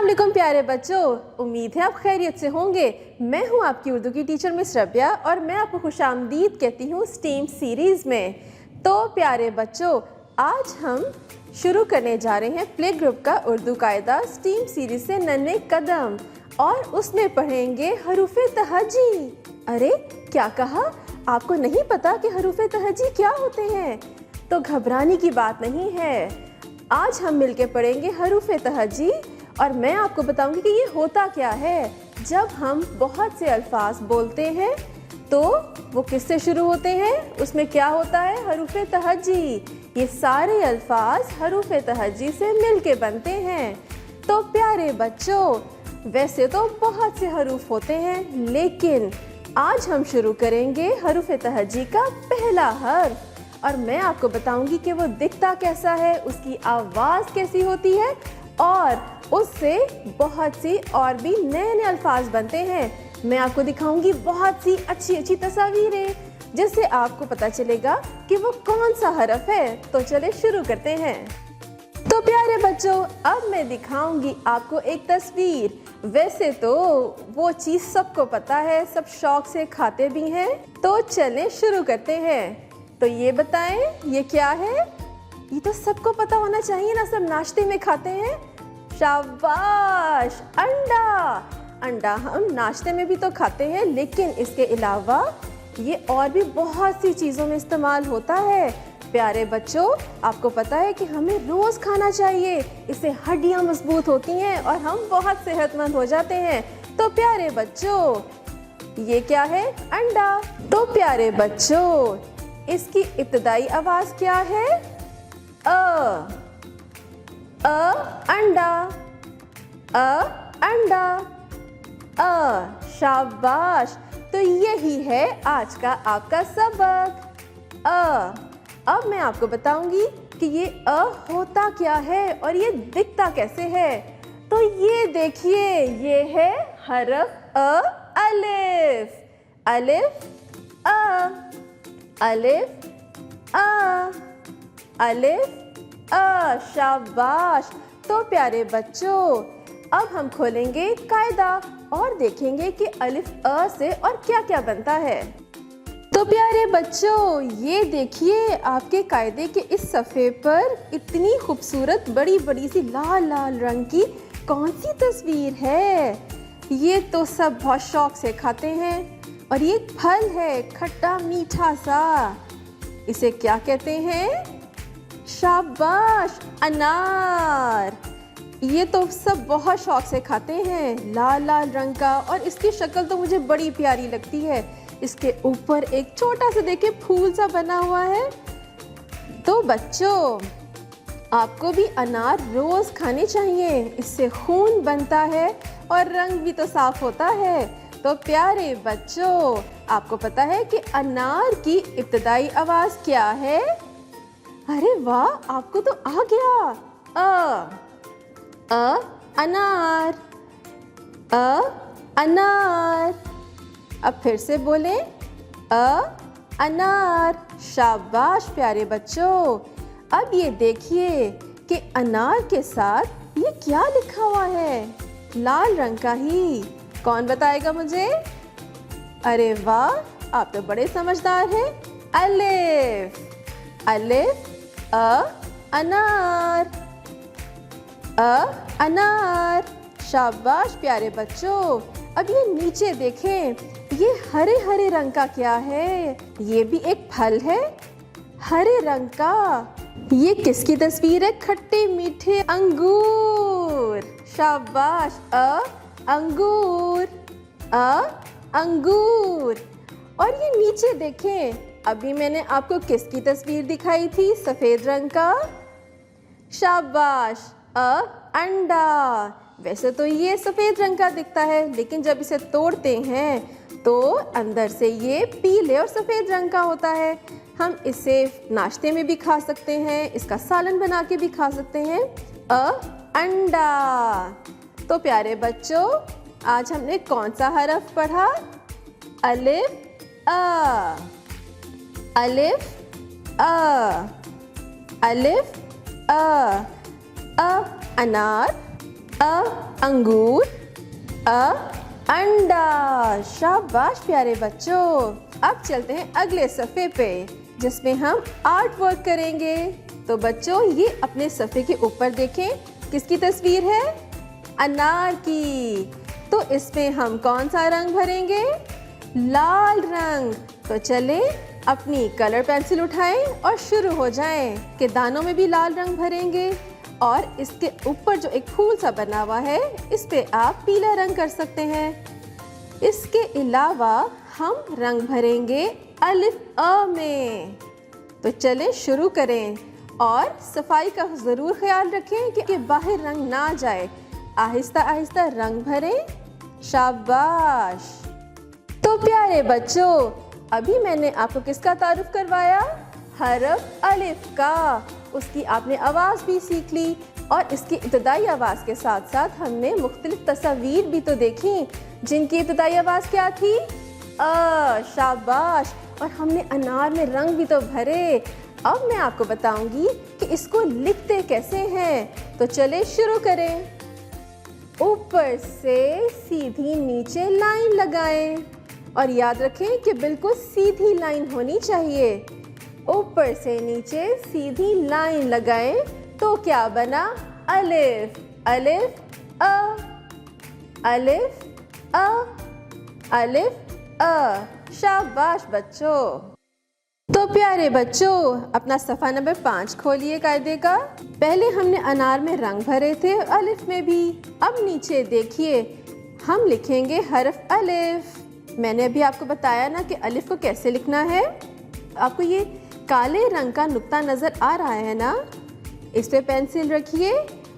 अस्सलाम प्यारे बच्चों, उम्मीद है आप खैरियत से होंगे। मैं हूं आपकी उर्दू की टीचर मिस रबिया और मैं आपको खुशामदीद कहती हूं स्टीम सीरीज़ में। तो प्यारे बच्चों, आज हम शुरू करने जा रहे हैं प्ले ग्रुप का उर्दू कायदा स्टीम सीरीज़ से नन्हे कदम, और उसमें पढ़ेंगे हरूफ़े तहजी। अरे क्या कहा, आपको नहीं पता कि हरूफ़े तहजी क्या होते हैं? तो घबराने की बात नहीं है। आज हम मिलकर पढ़ेंगे हरूफ़े तहजी और मैं आपको बताऊंगी कि ये होता क्या है। जब हम बहुत से अल्फाज बोलते हैं तो वो किससे शुरू होते हैं, उसमें क्या होता है, हरूफ़े तहजी। ये सारे अल्फाज हरूफ़े तहजी से मिलके बनते हैं। तो प्यारे बच्चों, वैसे तो बहुत से हरूफ होते हैं, लेकिन आज हम शुरू करेंगे हरूफ़े तहजी का पहला हर्फ, और मैं आपको बताऊंगी कि वो दिखता कैसा है, उसकी आवाज़ कैसी होती है, और उससे बहुत सी और भी नए नए अल्फाज बनते हैं। मैं आपको दिखाऊंगी बहुत सी अच्छी अच्छी तस्वीरें, जिससे आपको पता चलेगा कि वो कौन सा हरफ है। तो चले शुरू करते हैं। तो प्यारे बच्चों, अब मैं दिखाऊंगी आपको एक तस्वीर। वैसे तो वो चीज़ सबको पता है, सब शौक से खाते भी हैं। तो चलें शुरू करते हैं। तो ये बताएं, ये क्या है? ये तो सबको पता होना चाहिए ना, सब नाश्ते में खाते हैं। शाबाश, अंडा। अंडा हम नाश्ते में भी तो खाते हैं, लेकिन इसके अलावा ये और भी बहुत सी चीज़ों में इस्तेमाल होता है। प्यारे बच्चों, आपको पता है कि हमें रोज़ खाना चाहिए, इससे हड्डियाँ मजबूत होती हैं और हम बहुत सेहतमंद हो जाते हैं। तो प्यारे बच्चों, ये क्या है? अंडा। तो प्यारे बच्चों, इसकी इब्तदाई आवाज़ क्या है? अंडा, अंडा, शाबाश। तो यही है आज का आपका सबक। अब मैं आपको बताऊंगी कि ये होता क्या है और ये दिखता कैसे है। तो ये देखिए, ये है हरफ अलिफ। अलिफ अलिफ अलिफ शाबाश। तो प्यारे बच्चों, अब हम खोलेंगे कायदा और देखेंगे कि अलिफ से और क्या क्या बनता है। तो प्यारे बच्चों, ये देखिए आपके कायदे के इस सफ़े पर इतनी खूबसूरत बड़ी बड़ी सी लाल लाल रंग की कौन सी तस्वीर है? ये तो सब बहुत शौक से खाते हैं, और ये एक फल है, खट्टा मीठा सा। इसे क्या कहते हैं? शाबाश, अनार। ये तो सब बहुत शौक से खाते हैं, लाल लाल रंग का, और इसकी शक्ल तो मुझे बड़ी प्यारी लगती है। इसके ऊपर एक छोटा सा देखिए फूल सा बना हुआ है। तो बच्चों, आपको भी अनार रोज खाने चाहिए, इससे खून बनता है और रंग भी तो साफ होता है। तो प्यारे बच्चों, आपको पता है कि अनार की इब्तदाई आवाज़ क्या है? अरे वाह, आपको तो आ गया। अनार, अनार। अब फिर से बोलें, अनार। शाबाश प्यारे बच्चों। अब ये देखिए कि अनार के साथ ये क्या लिखा हुआ है, लाल रंग का ही। कौन बताएगा मुझे? अरे वाह, आप तो बड़े समझदार हैं। अलिफ। अलिफ अनार। अनार। शाबाश प्यारे बच्चों। अब ये नीचे देखें, ये हरे हरे रंग का क्या है? ये भी एक फल है, हरे रंग का। ये किसकी तस्वीर है? खट्टे मीठे अंगूर। शाबाश, अंगूर। अंगूर। और ये नीचे देखें, अभी मैंने आपको किसकी तस्वीर दिखाई थी? सफ़ेद रंग का। शाबाश, अंडा। वैसे तो ये सफ़ेद रंग का दिखता है, लेकिन जब इसे तोड़ते हैं तो अंदर से ये पीले और सफ़ेद रंग का होता है। हम इसे नाश्ते में भी खा सकते हैं, इसका सालन बना के भी खा सकते हैं। अंडा। तो प्यारे बच्चों, आज हमने कौन सा हरफ पढ़ा? अलिफ अलिफ अलिफ अनार, अ अंगूर, अ अंडा। शाबाश प्यारे बच्चों। अब चलते हैं अगले सफ़े पे जिसमें हम आर्ट वर्क करेंगे। तो बच्चों ये अपने सफ़े के ऊपर देखें, किसकी तस्वीर है? अनार की। तो इसमें हम कौन सा रंग भरेंगे? लाल रंग। तो चले अपनी कलर पेंसिल उठाएं और शुरू हो जाएं कि दानों में भी लाल रंग भरेंगे। और इसके ऊपर जो एक फूल सा बना हुआ है इस पे आप पीला रंग कर सकते हैं। इसके अलावा हम रंग भरेंगे अलिफ अ में। तो चलें शुरू करें और सफाई का ज़रूर ख्याल रखें कि बाहर रंग ना जाए। आहिस्ता आहिस्ता रंग भरें। शाबाश। तो प्यारे बच्चों अभी मैंने आपको किसका तारुफ करवाया? हरफ अलिफ का। उसकी आपने आवाज़ भी सीख ली और इसकी इब्तदाई आवाज़ के साथ साथ हमने मुख्तलिफ तस्वीर भी तो देखी जिनकी इब्तदाई आवाज़ क्या थी? अ। शाबाश। और हमने अनार में रंग भी तो भरे। अब मैं आपको बताऊंगी कि इसको लिखते कैसे हैं। तो चले शुरू करें। ऊपर से सीधी नीचे लाइन लगाएं और याद रखें कि बिल्कुल सीधी लाइन होनी चाहिए। ऊपर से नीचे सीधी लाइन लगाएं तो क्या बना? अलिफ। अलिफ अ, अलिफ अ, अलिफ अ। शाबाश बच्चों। तो प्यारे बच्चों अपना सफ़ा नंबर 5 खोलिए कायदे का। पहले हमने अनार में रंग भरे थे, अलिफ में भी। अब नीचे देखिए हम लिखेंगे हरफ अलिफ। मैंने अभी आपको बताया ना कि अलिफ को कैसे लिखना है। आपको ये काले रंग का नुक्ता नज़र आ रहा है ना? इस पे पेंसिल रखिए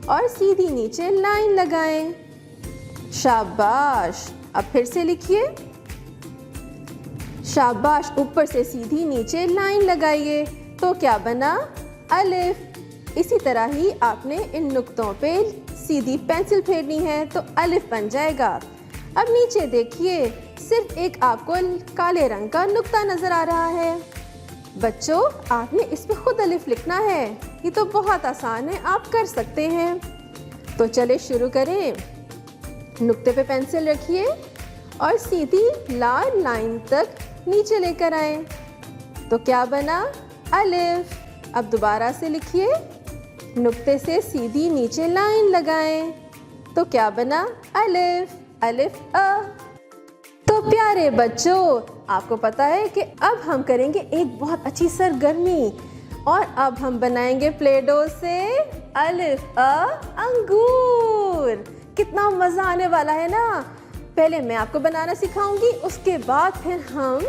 और सीधी नीचे लाइन लगाएं। शाबाश। अब फिर से लिखिए। शाबाश। ऊपर से सीधी नीचे लाइन लगाइए तो क्या बना? अलिफ। इसी तरह ही आपने इन नुक्तों पे सीधी पेंसिल फेरनी है तो अलिफ बन जाएगा। अब नीचे देखिए सिर्फ एक आपको काले रंग का नुक्ता नजर आ रहा है। बच्चों आपने इस पे खुद अलिफ लिखना है। ये तो बहुत आसान है, आप कर सकते हैं। तो चले शुरू करें। नुक्ते पे पेंसिल रखिए और सीधी लाल लाइन तक नीचे लेकर आए तो क्या बना? अलिफ। अब दोबारा से लिखिए। नुक्ते से सीधी नीचे लाइन लगाएं तो क्या बना? अलिफ। अलिफ अ। तो प्यारे बच्चों आपको पता है कि अब हम करेंगे एक बहुत अच्छी सरगर्मी और अब हम बनाएंगे प्ले डो से अलिफ अ अंगूर। कितना मज़ा आने वाला है ना। पहले मैं आपको बनाना सिखाऊंगी, उसके बाद फिर हम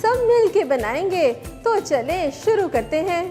सब मिल के बनाएंगे। तो चलें शुरू करते हैं।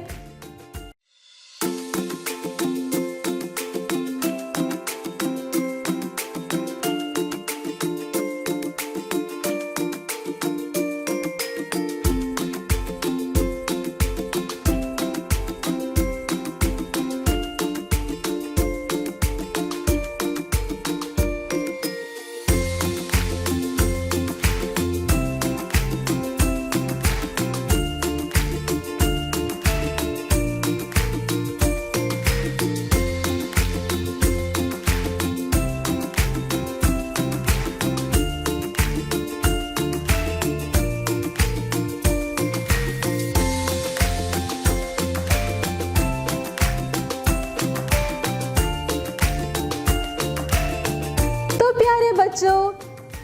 बच्चों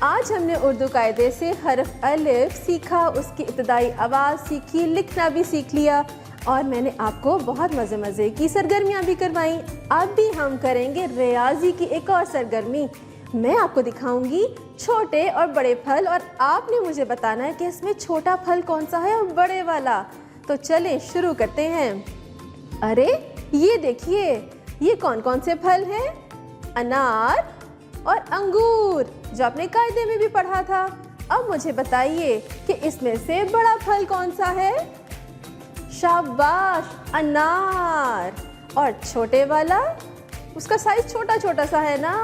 आज हमने उर्दू कायदे से हरफ अलिफ सीखा, उसकी इब्तदाई आवाज़ सीखी, लिखना भी सीख लिया और मैंने आपको बहुत मज़े की सरगर्मियाँ भी करवाई। अब भी हम करेंगे रियाजी की एक और सरगर्मी। मैं आपको दिखाऊंगी छोटे और बड़े फल और आपने मुझे बताना है कि इसमें छोटा फल कौन सा है और बड़े वाला। तो चलें शुरू करते हैं। अरे ये देखिए, ये कौन कौन से फल हैं? अनार और अंगूर, जो आपने कायदे में भी पढ़ा था। अब मुझे बताइए कि इसमें से बड़ा फल कौन सा है? शाबाश, अनार। और छोटे वाला, उसका साइज छोटा छोटा सा है ना,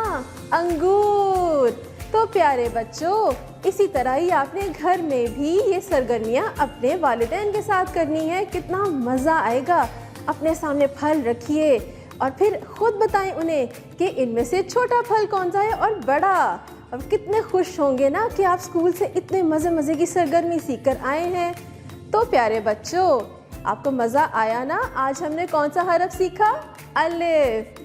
अंगूर। तो प्यारे बच्चों इसी तरह ही आपने घर में भी ये सरगर्मियाँ अपने वालिदैन के साथ करनी है। कितना मज़ा आएगा। अपने सामने फल रखिए और फिर खुद बताएं उन्हें कि इनमें से छोटा फल कौन सा है और बड़ा। अब कितने खुश होंगे ना कि आप स्कूल से इतने मज़े की सरगर्मी सीख कर आए हैं। तो प्यारे बच्चों, आपको मज़ा आया ना? आज हमने कौन सा हरफ सीखा? अलिफ।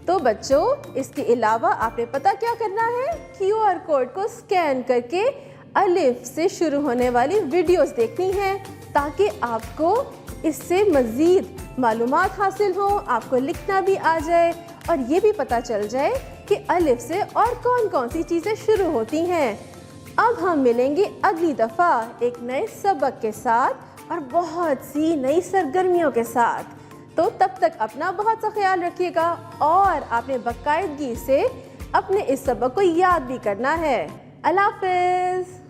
तो बच्चों, इसके अलावा आपने पता क्या करना है? QR कोड को स्कैन करके अलिफ से शुरू होने वाली वीडियोस देखनी है ताकि आपको इससे मज़ीद मालूमात हासिल हो, आपको लिखना भी आ जाए और ये भी पता चल जाए कि अलिफ से और कौन कौन सी चीज़ें शुरू होती हैं। अब हम मिलेंगे अगली दफ़ा एक नए सबक के साथ और बहुत सी नई सरगर्मियों के साथ। तो तब तक अपना बहुत सा ख्याल रखिएगा और आपने बाकायदगी से अपने इस सबक को याद भी करना है। अल्लाह हाफ़िज़।